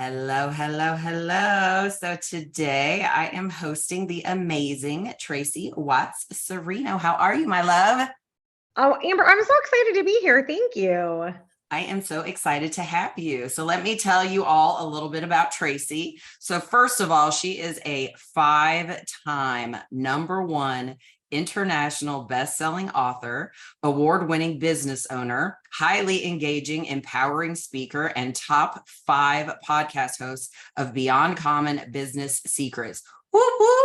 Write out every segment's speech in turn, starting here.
Hello, hello, hello. So today I am hosting the amazing Tracy Watts Cirino. How are you, my love? Oh, Amber, I'm so excited to be here. Thank you. I am so excited to have you. So let me tell you all a little bit about Tracy. So first of all, she is a 5-time #1 international best-selling author, award-winning business owner, highly engaging, empowering speaker, and top 5 podcast host of Beyond Common Business Secrets. Woo-hoo!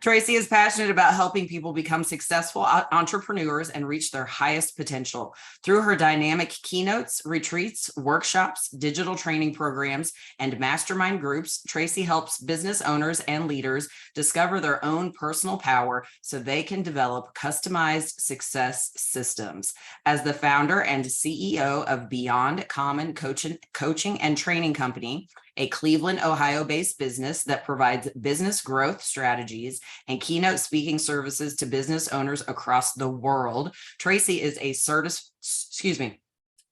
Tracy is passionate about helping people become successful entrepreneurs and reach their highest potential. Through her dynamic keynotes, retreats, workshops, digital training programs, and mastermind groups, Tracy helps business owners and leaders discover their own personal power so they can develop customized success systems. As the founder and CEO of Beyond Common Coaching and Training Company, a Cleveland, Ohio-based business that provides business growth strategies and keynote speaking services to business owners across the world. Tracy is a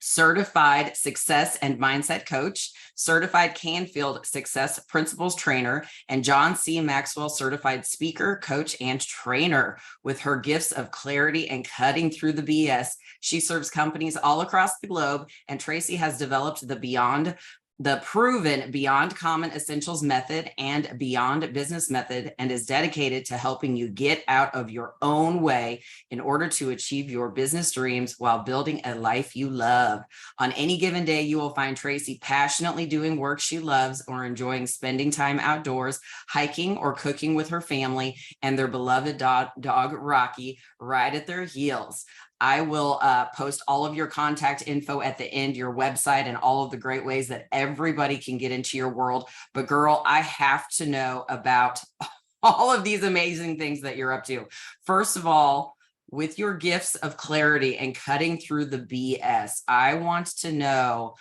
certified success and mindset coach, certified Canfield Success Principles Trainer, and John C. Maxwell certified speaker, coach, and trainer. With her gifts of clarity and cutting through the BS, she serves companies all across the globe, and Tracy has developed the proven Beyond Common Essentials method and Beyond Business method, and is dedicated to helping you get out of your own way in order to achieve your business dreams while building a life you love. On any given day, you will find Tracy passionately doing work she loves or enjoying spending time outdoors, hiking or cooking with her family and their beloved dog Rocky right at their heels. I will post all of your contact info at the end, your website, and all of the great ways that everybody can get into your world. But girl, I have to know about all of these amazing things that you're up to. First of all, with your gifts of clarity and cutting through the BS, I want to know,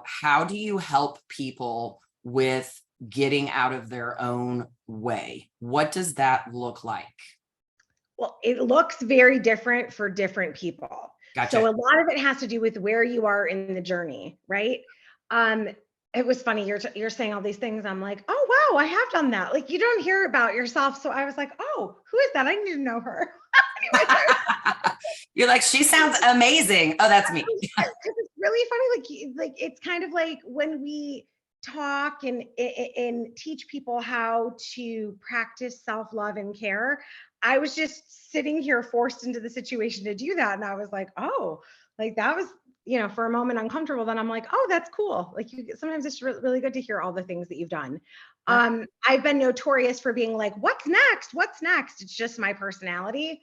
how do you help people with getting out of their own way? What does that look like? Well, it looks very different for different people. Gotcha. So a lot of it has to do with where you are in the journey, right? It was funny. You're saying all these things. I'm like, oh wow, I have done that. Like you don't hear about yourself. So I was like, oh, who is that? I need to know her. Anyway, you're like, she sounds amazing. Oh, that's me. it's really funny. Like it's kind of like when we talk and teach people how to practice self-love and care. I was just sitting here forced into the situation to do that. And I was like, oh, like that was, for a moment uncomfortable. Then I'm like, oh, that's cool. Like sometimes it's really good to hear all the things that you've done. I've been notorious for being like, what's next? What's next? It's just my personality.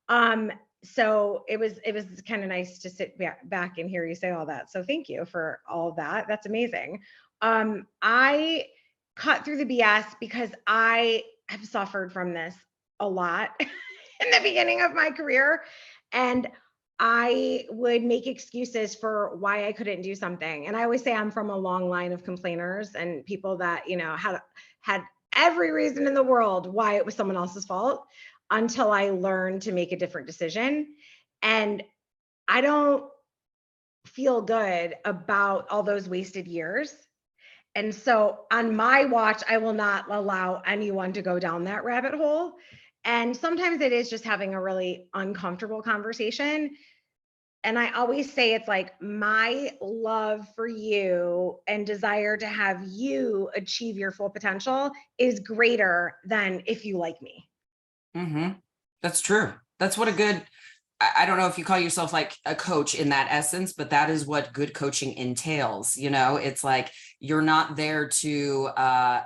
So it was kind of nice to sit back and hear you say all that. So thank you for all of that. That's amazing. I cut through the BS because I have suffered from this a lot in the beginning of my career. And I would make excuses for why I couldn't do something. And I always say I'm from a long line of complainers and people that, had every reason in the world why it was someone else's fault until I learned to make a different decision. And I don't feel good about all those wasted years. And so on my watch, I will not allow anyone to go down that rabbit hole. And sometimes it is just having a really uncomfortable conversation. And I always say it's like my love for you and desire to have you achieve your full potential is greater than if you like me. Mm-hmm. That's true. That's what I don't know if you call yourself like a coach in that essence, but that is what good coaching entails. It's like you're not there to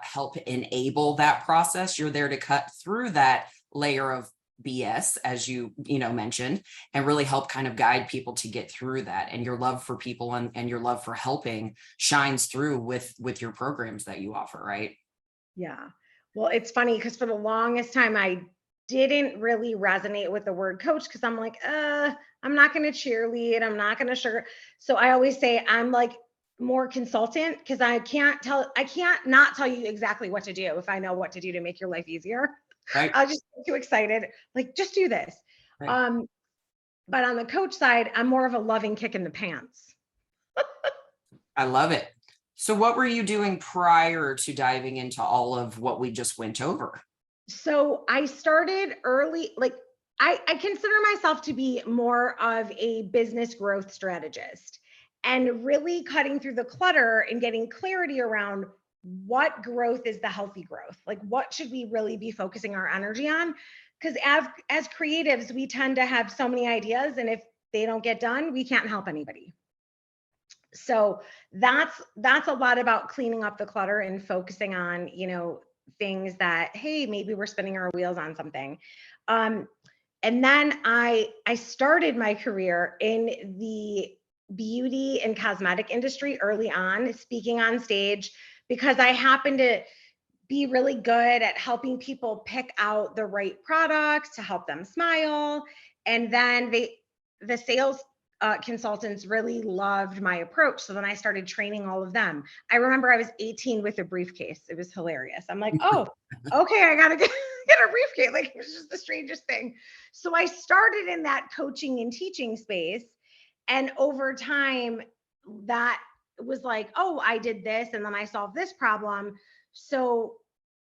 help enable that process. You're there to cut through that layer of BS, as you mentioned, and really help kind of guide people to get through that. And your love for people and your love for helping shines through with your programs that you offer, right? Yeah. Well, it's funny because for the longest time, I didn't really resonate with the word coach because I'm like, I'm not going to cheerlead. I'm not going to sugar. So I always say I'm like more consultant because I can't not tell you exactly what to do if I know what to do to make your life easier. Right. I'll just get too excited. Like, just do this. Right. But on the coach side, I'm more of a loving kick in the pants. I love it. So what were you doing prior to diving into all of what we just went over? So I started early, like I consider myself to be more of a business growth strategist and really cutting through the clutter and getting clarity around what growth is the healthy growth. Like what should we really be focusing our energy on? Because as creatives, we tend to have so many ideas, and if they don't get done, we can't help anybody. So that's a lot about cleaning up the clutter and focusing on, things that, hey, maybe we're spinning our wheels on something. um, and then I started my career in the beauty and cosmetic industry early on, speaking on stage, because I happened to be really good at helping people pick out the right products to help them smile. And then the sales consultants really loved my approach. So then I started training all of them. I remember I was 18 with a briefcase. It was hilarious. I'm like, oh, okay, I gotta get a briefcase. Like, it was just the strangest thing. So I started in that coaching and teaching space. And over time, that was like, oh, I did this and then I solved this problem. So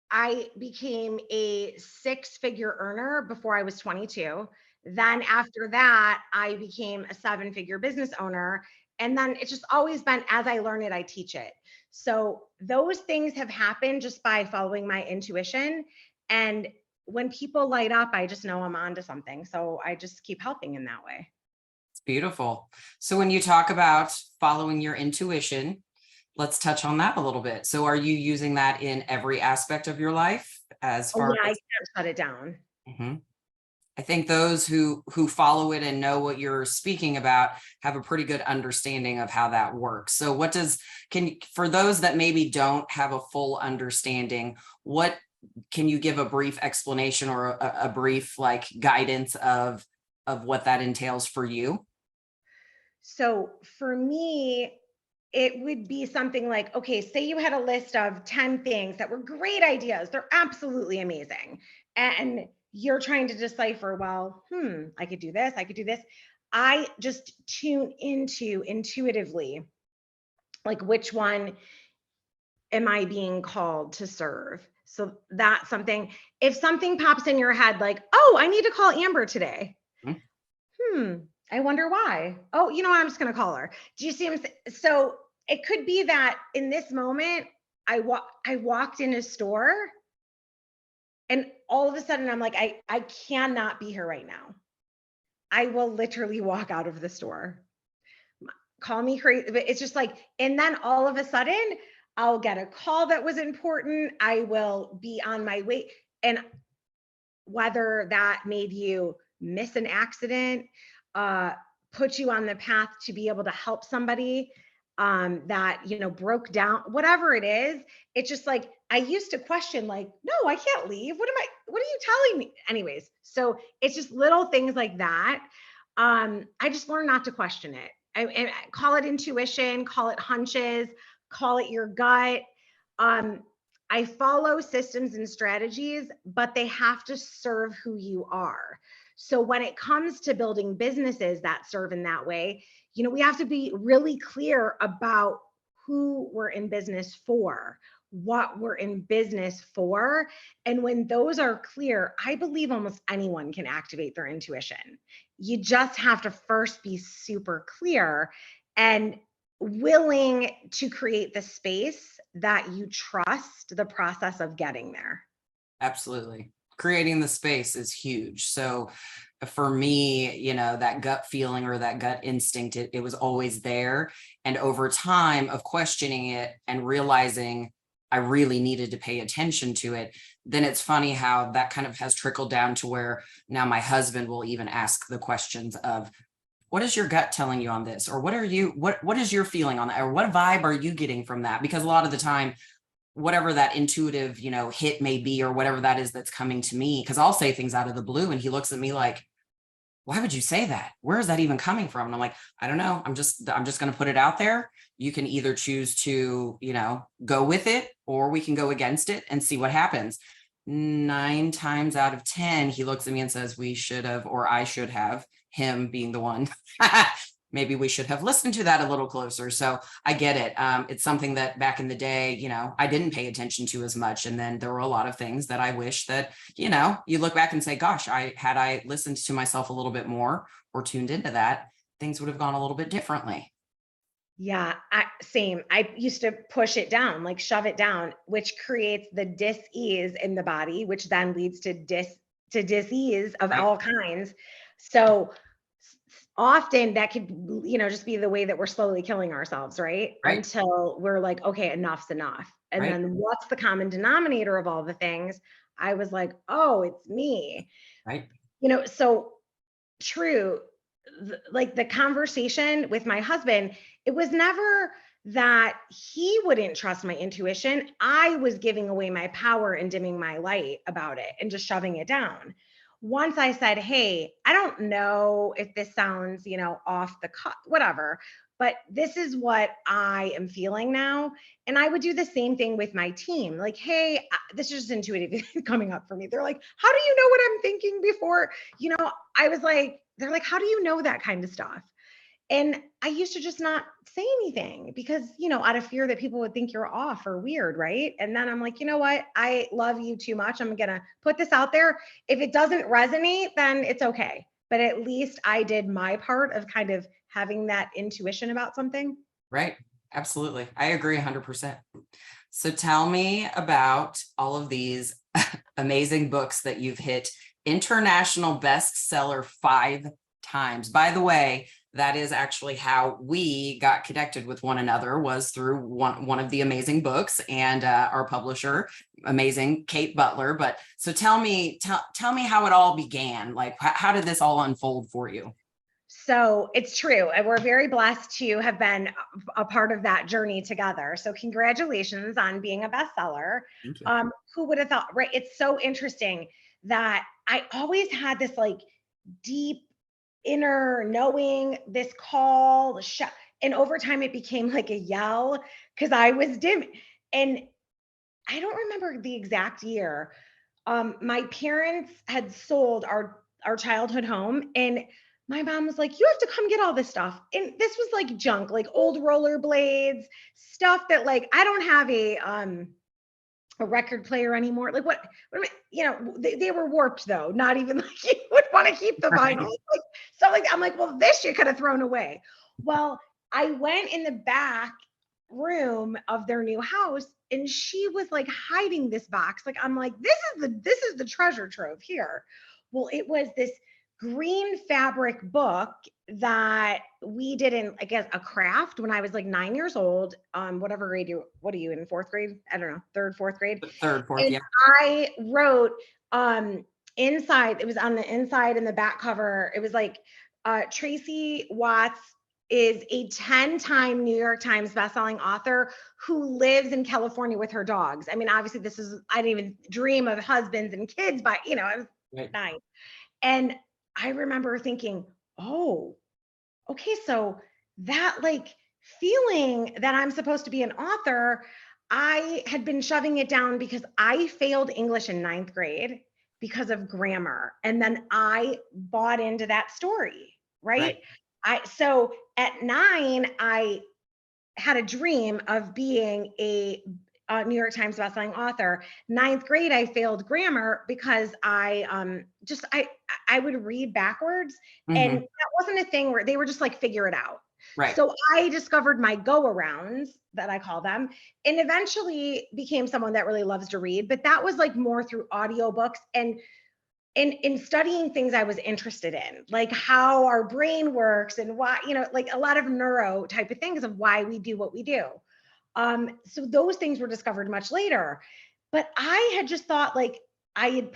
I became a six-figure earner before I was 22. Then after that, I became a seven-figure business owner. And then it's just always been, as I learn it, I teach it. So those things have happened just by following my intuition. And when people light up, I just know I'm onto something. So I just keep helping in that way. It's beautiful. So when you talk about following your intuition, let's touch on that a little bit. So are you using that in every aspect of your life as Oh far yeah, I as? can't shut it down. Mhm. I think those who follow it and know what you're speaking about have a pretty good understanding of how that works. So for those that maybe don't have a full understanding, what can you give a brief explanation or a brief like guidance of what that entails for you? So for me, it would be something like, okay, say you had a list of 10 things that were great ideas. They're absolutely amazing. And you're trying to decipher, well, I could do this, I could do this. I just tune into intuitively, like, which one am I being called to serve? So that's something. If something pops in your head, like, oh, I need to call Amber today. Mhm. Hmm, I wonder why. Oh, you know what? I'm just gonna call her. Do you see him? So it could be that in this moment, I walked in a store and all of a sudden I'm like, I cannot be here right now. I will literally walk out of the store. Call me crazy, but it's just like, and then all of a sudden I'll get a call that was important. I will be on my way. And whether that made you miss an accident, uh, put you on the path to be able to help somebody that broke down, whatever it is. It's just like I used to question, like, no, I can't leave. What are you telling me? Anyways, so it's just little things like that. I just learned not to question it. I call it intuition, call it hunches, call it your gut. Um, I follow systems and strategies, but they have to serve who you are. So when it comes to building businesses that serve in that way, we have to be really clear about who we're in business for, what we're in business for. And when those are clear, I believe almost anyone can activate their intuition. You just have to first be super clear and willing to create the space that you trust the process of getting there. Absolutely. Creating the space is huge. So for me, that gut feeling or that gut instinct, it was always there. And over time of questioning it and realizing I really needed to pay attention to it, then it's funny how that kind of has trickled down to where now my husband will even ask the questions of, what is your gut telling you on this? Or what is your feeling on that? Or what vibe are you getting from that? Because a lot of the time, whatever that intuitive, hit may be, or whatever that is that's coming to me, because I'll say things out of the blue and he looks at me like, why would you say that? Where is that even coming from? And I'm like, I don't know. I'm just going to put it out there. You can either choose to, go with it, or we can go against it and see what happens. 9 times out of 10, he looks at me and says, we should have, or I should have, him being the one, maybe we should have listened to that a little closer. So I get it. It's something that back in the day, I didn't pay attention to as much. And then there were a lot of things that I wish that, you look back and say, gosh, had I listened to myself a little bit more or tuned into that, things would have gone a little bit differently. Yeah, same. I used to push it down, like shove it down, which creates the dis-ease in the body, which then leads to disease of Right. all kinds. So often that could, just be the way that we're slowly killing ourselves, right? Right. Until we're like, okay, enough's enough. And Right. then what's the common denominator of all the things? I was like, oh, it's me. Right. So true. Like the conversation with my husband, it was never that he wouldn't trust my intuition. I was giving away my power and dimming my light about it and just shoving it down. Once I said, hey, I don't know if this sounds, off the cut, whatever, but this is what I am feeling now. And I would do the same thing with my team. Like, hey, this is just intuitive coming up for me. They're like, how do you know what I'm thinking before? I was like, they're like, how do you know that kind of stuff? And I used to just not say anything because, out of fear that people would think you're off or weird, right? And then I'm like, you know what? I love you too much. I'm going to put this out there. If it doesn't resonate, then it's okay. But at least I did my part of kind of having that intuition about something. Right. Absolutely. I agree 100%. So tell me about all of these amazing books that you've hit international bestseller 5 times. By the way, that is actually how we got connected with one another, was through one of the amazing books, and our publisher, amazing Kate Butler. But so tell me how it all began. Like, how did this all unfold for you? So it's true. And we're very blessed to have been a part of that journey together. So congratulations on being a bestseller. Thank you. Who would have thought, right? It's so interesting that I always had this like deep inner knowing, this call, and over time it became like a yell because I was dim. And I don't remember the exact year. My parents had sold our childhood home, and my mom was like, you have to come get all this stuff. And this was like junk, like old rollerblades, stuff that like I don't have a record player anymore. Like they were warped though. Not even like you would want to keep the Right. vinyl. Like stuff like that. I'm like, well, this you could have thrown away. Well, I went in the back room of their new house and she was like hiding this box. Like, I'm like, this is the treasure trove here. Well, it was this green fabric book that we did in, I guess, a craft when I was like 9 years old. Whatever grade what are you in, fourth grade? I don't know, third, fourth grade. Third, fourth, And yeah. I wrote inside, it was on the inside and the back cover. It was like Tracy Watts is a 10-time New York Times bestselling author who lives in California with her dogs. I mean, obviously I didn't even dream of husbands and kids, but I was Right. 9. And I remember thinking, oh, okay, so that like feeling that I'm supposed to be an author, I had been shoving it down because I failed English in 9th grade because of grammar. And then I bought into that story, right? Right. So at 9, I had a dream of being a New York Times bestselling author. 9th grade, I failed grammar because I would read backwards, and Mm-hmm. that wasn't a thing where they were just like figure it out. Right. So I discovered my go arounds, that I call them, and eventually became someone that really loves to read. But that was like more through audiobooks and in studying things I was interested in, like how our brain works and why, like a lot of neuro type of things of why we do what we do. So those things were discovered much later. But I had just thought like I had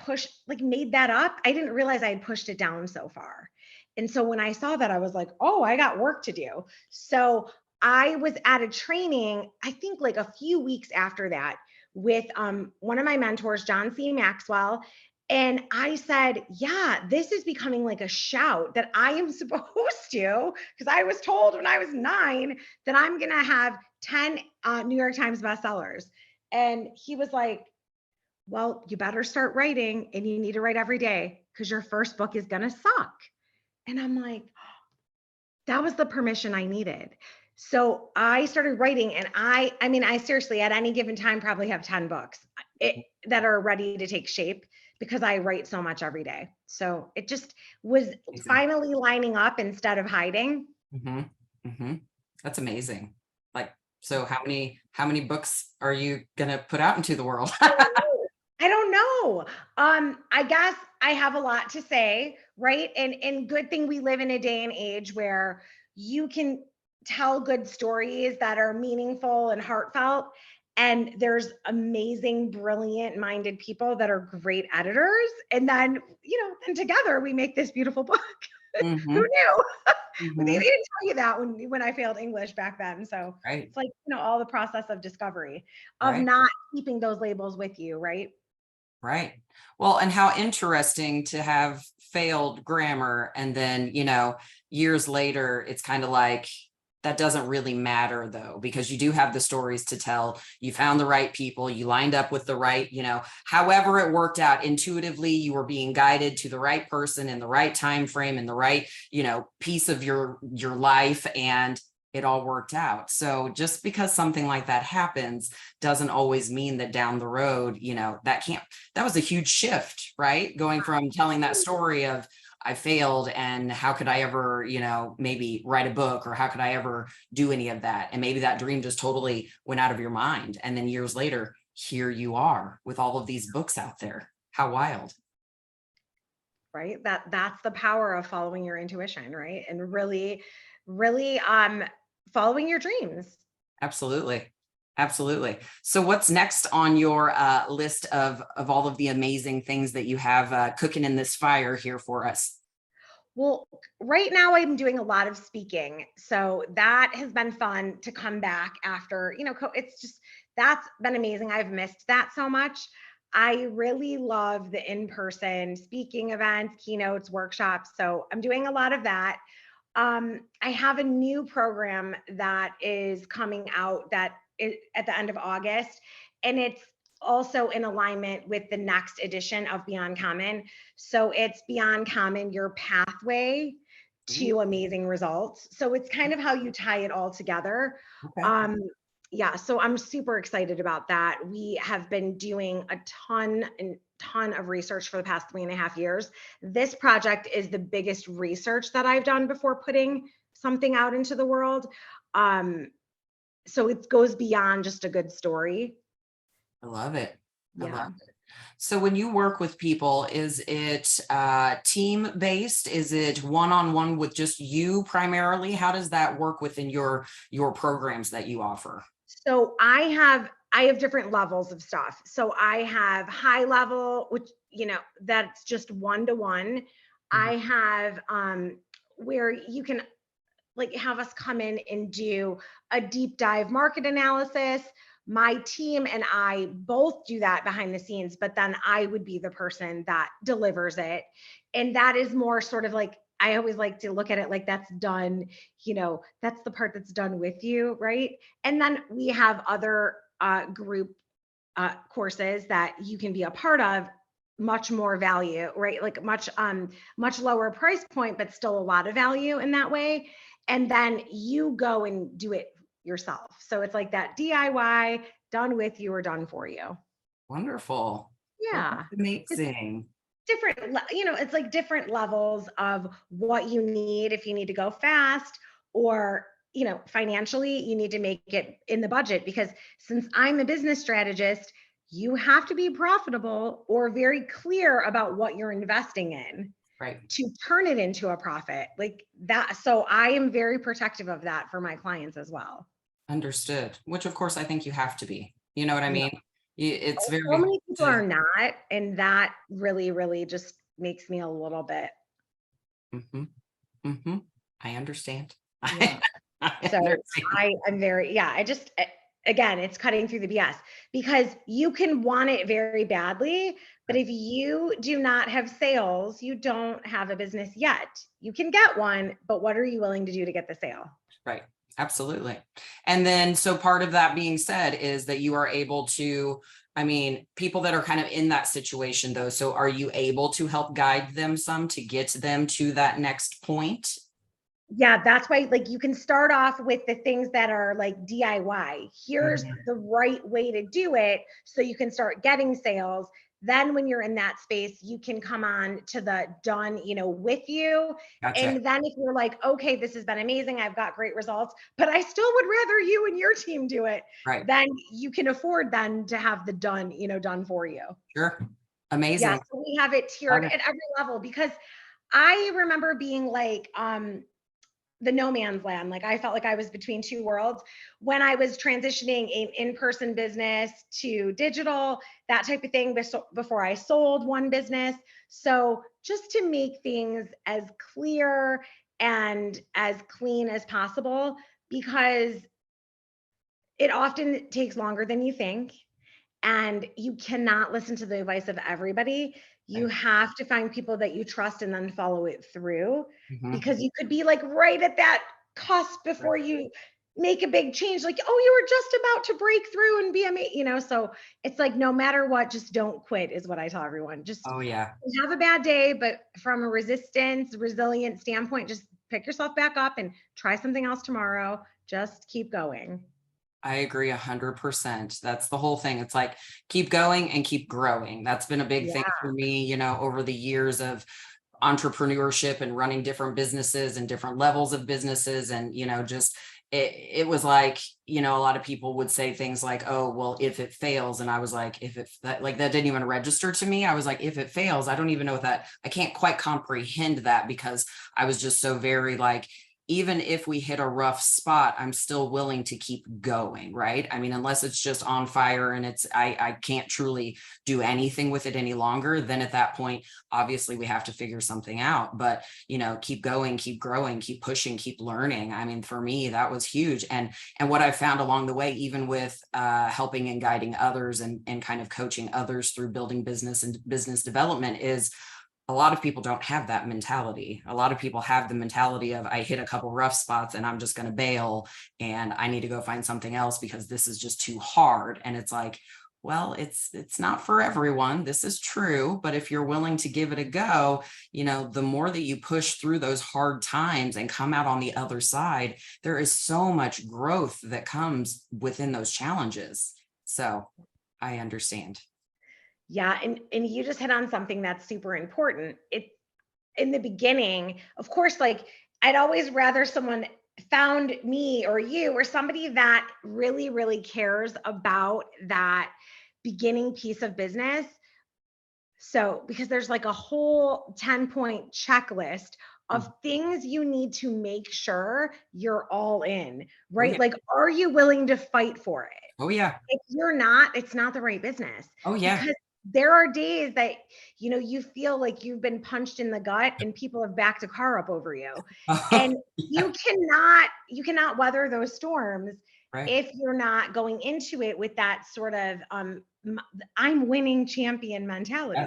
made that up. I didn't realize I had pushed it down so far. And so when I saw that, I was like, oh, I got work to do. So I was at a training, I think like a few weeks after that, with one of my mentors, John C. Maxwell. And I said, yeah, this is becoming like a shout that I am supposed to, because I was told when I was 9 that I'm going to have 10 New York Times bestsellers. And he was like, well, you better start writing, and you need to write every day because your first book is going to suck. And I'm like, That was the permission I needed. So I started writing, and I mean, I seriously at any given time probably have 10 books that are ready to take shape because I write so much every day. So it just was Amazing. finally lining up instead of hiding. hmm hmm That's amazing. Like, so how many books are you gonna put out into the world? I don't know. I don't know. I guess I have a lot to say, right? And good thing we live in a day and age where you can tell good stories that are meaningful and heartfelt. And there's amazing, brilliant minded people that are great editors. And then, then together we make this beautiful book. Who hmm knew? They hmm didn't tell you that when I failed English back then. So Right, it's like, all the process of discovery, of right. not keeping those labels with you, right? Right. Well, and how interesting to have failed grammar and then, years later, it's kind of like that doesn't really matter though, because you do have the stories to tell. You found the right people, you lined up with the right, however it worked out intuitively, you were being guided to the right person in the right time frame in the right, piece of your life, and it all worked out. So just because something like that happens doesn't always mean that down the road, that was a huge shift, right? Going from telling that story of I failed and how could I ever, maybe write a book, or how could I ever do any of that? And maybe that dream just totally went out of your mind. And then years later, here you are with all of these books out there. How wild. Right. That's the power of following your intuition, right? And really, really following your dreams. Absolutely. Absolutely. So what's next on your list of all of the amazing things that you have cooking in this fire here for us? Well, right now I'm doing a lot of speaking. So that has been fun to come back after, it's just, that's been amazing. I've missed that so much. I really love the in-person speaking events, keynotes, workshops. So I'm doing a lot of that. I have a new program that is coming out that is at the end of August, and it's also in alignment with the next edition of Beyond Common. So it's Beyond Common, your pathway Ooh, to amazing results. So it's kind of how you tie it all together. okay. Um, yeah, so I'm super excited about that. We have been doing a ton of research for the past 3.5 years. This project is the biggest research that I've done before putting something out into the world. Um, so it goes beyond just a good story. I love it. I love Yeah. it. So when you work with people, is it team based? Is it one-on-one with just you primarily? How does that work within your programs that you offer? So I have different levels of stuff. So I have high level, which that's just one-to-one. Mhm. I have where you can like have us come in and do a deep dive market analysis. My team and I both do that behind the scenes, but then I would be the person that delivers it. And that is more sort of like, I always like to look at it like that's done, that's the part that's done with you, right? And then we have other group courses that you can be a part of, much more value, right? Like much lower price point, but still a lot of value in that way. And then you go and do it yourself. So it's like that DIY, done with you or done for you. Wonderful. Well, Yeah. that's It's amazing. different, it's like different levels of what you need if you need to go fast, or financially you need to make it in the budget, because since I'm a business strategist, you have to be profitable or very clear about what you're investing in Right. to turn it into a profit like that. So I am very protective of that for my clients as well. Understood. Which of course I think you have to be. You know what I Yeah. mean? It's So very hard many people to. are not, and that really, really just makes me a little bit. hmm hmm I understand. Yeah. I So understand. I'm very, yeah, again, it's cutting through the BS, because you can want it very badly, but Right. if you do not have sales, you don't have a business yet. You can get one, but what are you willing to do to get the sale? Right. Absolutely. And then, so part of that being said is that you are able to, I mean, people that are kind of in that situation though. So are you able to help guide them some to get them to that next point? Yeah, that's why, like, you can start off with the things that are like DIY. Here's Mhm. the right way to do it so you can start getting sales. Then when you're in that space, you can come on to the done, with you. Gotcha. And then if you're like, okay, this has been amazing, I've got great results, but I still would rather you and your team do it, Right. then you can afford then to have the done, done for you. Sure. Yeah, Amazing. so we have it tiered Love it. at every level because I remember being like, the no man's land. Like I felt like I was between two worlds when I was transitioning an in-person business to digital, that type of thing before I sold one business. So just to make things as clear and as clean as possible, because it often takes longer than you think. And you cannot listen to the advice of everybody. You Right. have to find people that you trust and then follow it through, Mhm. because you could be like right at that cusp Right. before you make a big change. Like, oh, you were just about to break through and be amazing. So it's like, no matter what, just don't quit is what I tell everyone. Just Oh, yeah. have a bad day, but from a resilient standpoint, just pick yourself back up and try something else tomorrow. Just keep going. I agree 100%. That's the whole thing. It's like, keep going and keep growing. That's been a big thing Yeah. for me, over the years of entrepreneurship and running different businesses and different levels of businesses. And, just it was like, a lot of people would say things like, oh, well, if it fails. And I was like, if it that like that didn't even register to me. I was like, if it fails, I don't even know what that, I can't quite comprehend that, because I was just so very like, even if we hit a rough spot, I'm still willing to keep going, right? I mean, unless it's just on fire and I can't truly do anything with it any longer, then at that point, obviously we have to figure something out. But, keep going, keep growing, keep pushing, keep learning. I mean, for me, that was huge. And what I found along the way, even with helping and guiding others and kind of coaching others through building business and business development, is a lot of people don't have that mentality. A lot of people have the mentality of, I hit a couple rough spots and I'm just going to bail and I need to go find something else because this is just too hard. And it's like, well, it's not for everyone. This is true. But if you're willing to give it a go, the more that you push through those hard times and come out on the other side, there is so much growth that comes within those challenges. So I understand. Yeah, and you just hit on something that's super important. It in the beginning, of course, like I'd always rather someone found me or you or somebody that really, really cares about that beginning piece of business. So, because there's like a whole 10-point checklist of Mhm. things you need to make sure you're all in, Oh, right? yeah. Like, are you willing to fight for it? Oh, yeah. If you're not, it's not the right business, Oh, yeah. because there are days that, you feel like you've been punched in the gut and people have backed a car up over you. And Yeah. you cannot weather those storms Right. if you're not going into it with that sort of I'm winning champion mentality.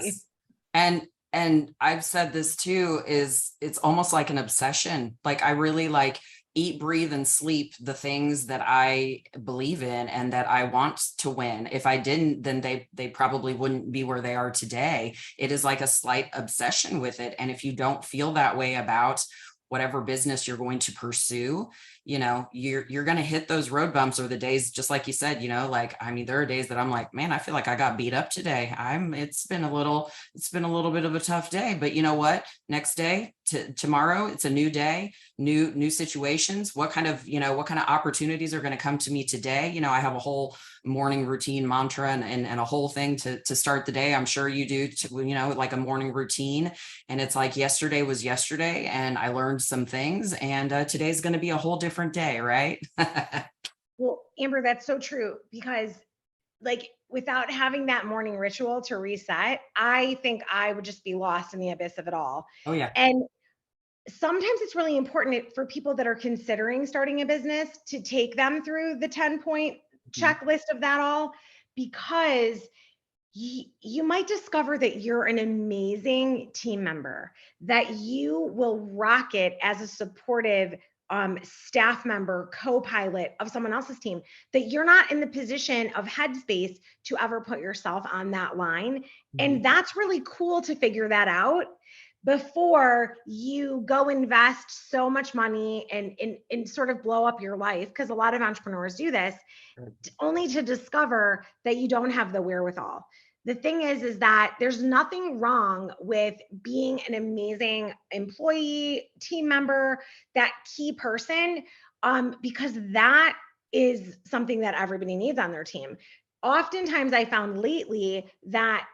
Yes. And I've said this too, is it's almost like an obsession. Like I really like eat, breathe, and sleep the things that I believe in and that I want to win. If I didn't, then they probably wouldn't be where they are today. It is like a slight obsession with it. And if you don't feel that way about whatever business you're going to pursue, you're going to hit those road bumps, or the days, just like you said, like, I mean, there are days that I'm like, man, I feel like I got beat up today. It's been a little bit of a tough day, but you know what? Next day, tomorrow, it's a new day, new situations. What kind of opportunities are going to come to me today? I have a whole morning routine mantra and a whole thing to start the day. I'm sure you do too, like a morning routine. And it's like yesterday was yesterday and I learned some things, and today's going to be a whole different day, right? Well, Amber, that's so true, because like without having that morning ritual to reset, I think I would just be lost in the abyss of it all. Oh, yeah. And sometimes it's really important for people that are considering starting a business to take them through the 10-point Mhm. checklist of that all, because you might discover that you're an amazing team member, that you will rock it as a supportive staff member, co-pilot of someone else's team, that you're not in the position of headspace to ever put yourself on that line. Mhm. And that's really cool to figure that out, before you go invest so much money and sort of blow up your life. Because a lot of entrepreneurs do this only to discover that you don't have the wherewithal. The thing is that there's nothing wrong with being an amazing employee, team member, that key person, because that is something that everybody needs on their team. Oftentimes I found lately that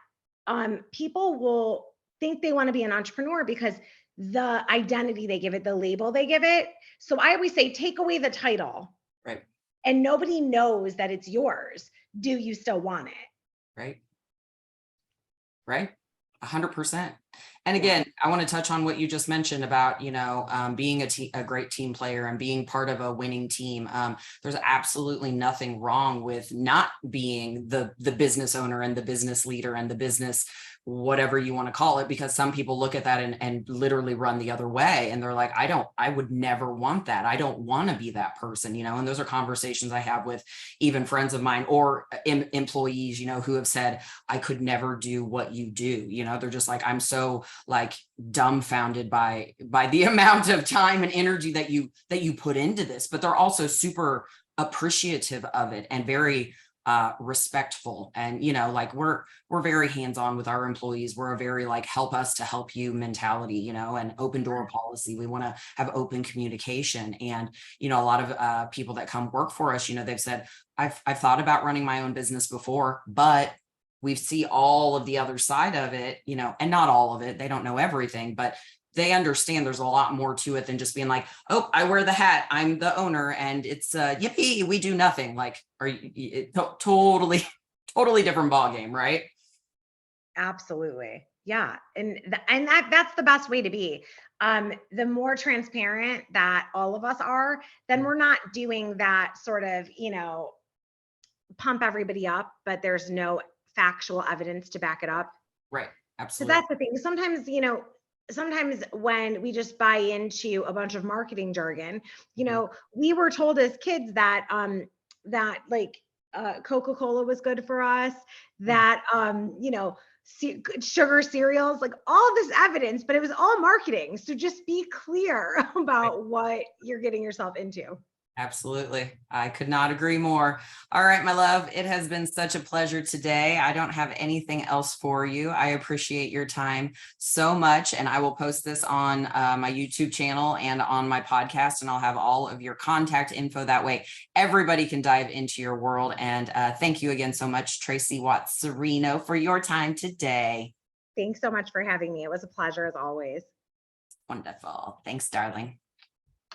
people will think they want to be an entrepreneur because the identity they give it, the label they give it. So I always say, take away the title. Right. And nobody knows that it's yours. Do you still want it? Right. Right. 100%. And again, I want to touch on what you just mentioned about, being a great team player and being part of a winning team. There's absolutely nothing wrong with not being the business owner and the business leader and the business, whatever you want to call it, because some people look at that and literally run the other way. And they're like, I would never want that. I don't want to be that person, and those are conversations I have with even friends of mine or employees, who have said, I could never do what you do. They're just like, I'm so like dumbfounded by the amount of time and energy that you put into this, but they're also super appreciative of it and very respectful. And, like we're very hands-on with our employees. We're a very like help us to help you mentality, and open door policy. We want to have open communication. And, a lot of people that come work for us, they've said, I've thought about running my own business before, but we see all of the other side of it, and not all of it. They don't know everything, but they understand there's a lot more to it than just being like, oh, I wear the hat, I'm the owner, and it's yippee, we do nothing. Like, totally different ball game, right? Absolutely. Yeah. And that's the best way to be. The more transparent that all of us are, then we're not doing that sort of, pump everybody up, but there's no factual evidence to back it up. Right. So Absolutely. that's the thing. Sometimes when we just buy into a bunch of marketing jargon, we were told as kids that Coca-Cola was good for us, that sugar cereals, like all this evidence, but it was all marketing. So just be clear about what you're getting yourself into. Absolutely. I could not agree more. All right, my love, it has been such a pleasure today. I don't have anything else for you. I appreciate your time so much. And I will post this on my YouTube channel and on my podcast, and I'll have all of your contact info. That way everybody can dive into your world. And thank you again so much, Tracy Watts Cirino, for your time today. Thanks so much for having me. It was a pleasure as always. Wonderful. Thanks, darling.